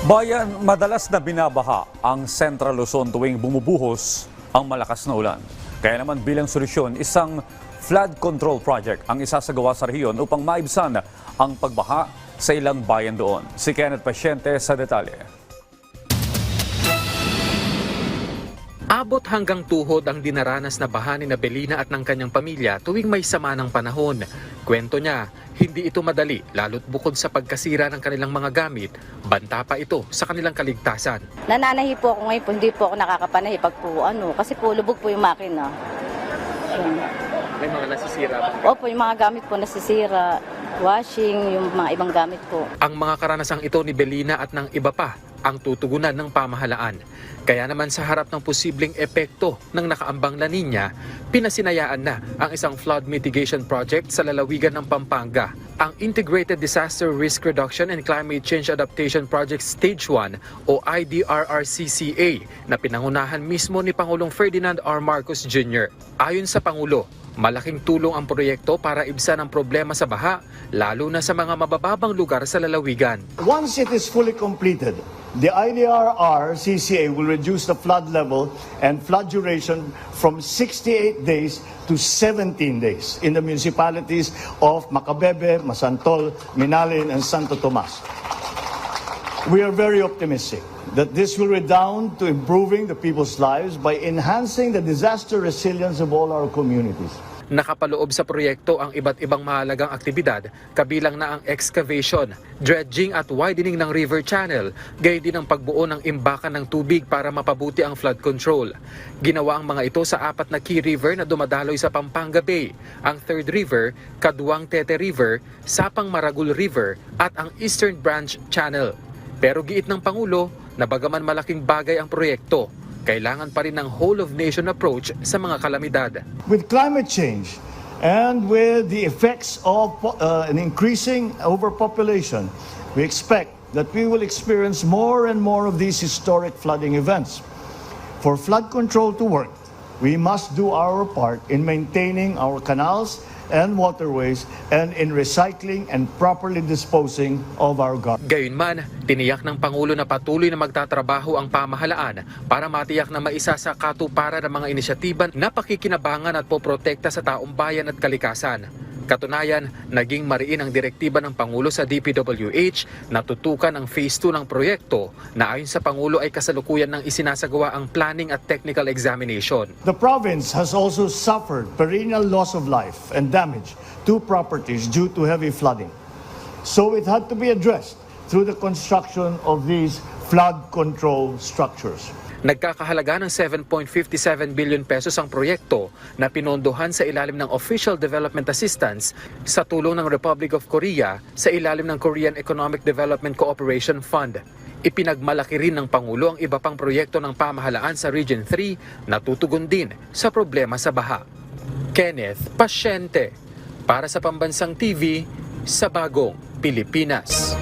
Bayan, madalas na binabaha ang Central Luzon tuwing bumubuhos ang malakas na ulan. Kaya naman bilang solusyon, isang flood control project ang isasagawa sa rehiyon upang maibsan ang pagbaha sa ilang bayan doon. Si Kenneth Pasyente sa detalye. Abot hanggang tuhod ang dinaranas na baha ni Belina at ng kanyang pamilya tuwing may sama ng panahon. Kwento niya, hindi ito madali lalo't bukod sa pagkasira ng kanilang mga gamit, banta pa ito sa kanilang kaligtasan. Nananahi po ako ngayon po, hindi po ako nakakapanahi pag po kasi po lubog po yung makina. May mga nasisira ba? Opo, yung mga gamit po nasisira, washing, yung mga ibang gamit po. Ang mga karanasang ito ni Belina at ng iba pa ang tutugunan ng pamahalaan. Kaya naman sa harap ng posibleng epekto ng nakaambang La Nina, pinasinayaan na ang isang flood mitigation project sa lalawigan ng Pampanga, ang Integrated Disaster Risk Reduction and Climate Change Adaptation Project Stage 1 o IDRRCCA na pinangunahan mismo ni Pangulong Ferdinand R. Marcos Jr. Ayon sa Pangulo, malaking tulong ang proyekto para ibsan ang problema sa baha, lalo na sa mga mabababang lugar sa lalawigan. Once it is fully completed, the IDRR-CCA will reduce the flood level and flood duration from 68 days to 17 days in the municipalities of Macabebe, Masantol, Minalin, and Santo Tomas. We are very optimistic that this will redound to improving the people's lives by enhancing the disaster resilience of all our communities. Nakapaloob sa proyekto ang iba't ibang mahalagang aktibidad, kabilang na ang excavation, dredging at widening ng river channel, gayon din ang pagbuo ng imbakan ng tubig para mapabuti ang flood control. Ginawa ang mga ito sa 4 na key river na dumadaloy sa Pampanga Bay, ang 3rd River, Caduang Tete River, Sapang Maragul River at ang Eastern Branch Channel. Pero giit ng Pangulo na bagaman malaking bagay ang proyekto, kailangan pa rin ng whole-of-nation approach sa mga kalamidad. With climate change and with the effects of an increasing overpopulation, we expect that we will experience more and more of these historic flooding events. For flood control to work, we must do our part in maintaining our canals and waterways and in recycling and properly disposing of our garbage. Gayunman, tiniyak ng Pangulo na patuloy na magtatrabaho ang pamahalaan para matiyak na maisa sa katuparan ng mga inisyatiba na pakikinabangan at poprotekta sa taong bayan at kalikasan. Katunayan, naging mariin ang direktiba ng Pangulo sa DPWH na tutukan ang Phase 2 ng proyekto na ayon sa Pangulo ay kasalukuyan ng isinasagawa ang planning at technical examination. The province has also suffered perennial loss of life and damage to properties due to heavy flooding. So it had to be addressed through the construction of these flood control structures. Nagkakahalaga ng 7.57 billion pesos ang proyekto na pinondohan sa ilalim ng Official Development Assistance sa tulong ng Republic of Korea sa ilalim ng Korean Economic Development Cooperation Fund. Ipinagmalaki rin ng Pangulo ang iba pang proyekto ng pamahalaan sa Region 3 na tutugon din sa problema sa baha. Kenneth Pasyente, para sa Pambansang TV, sa Bagong Pilipinas.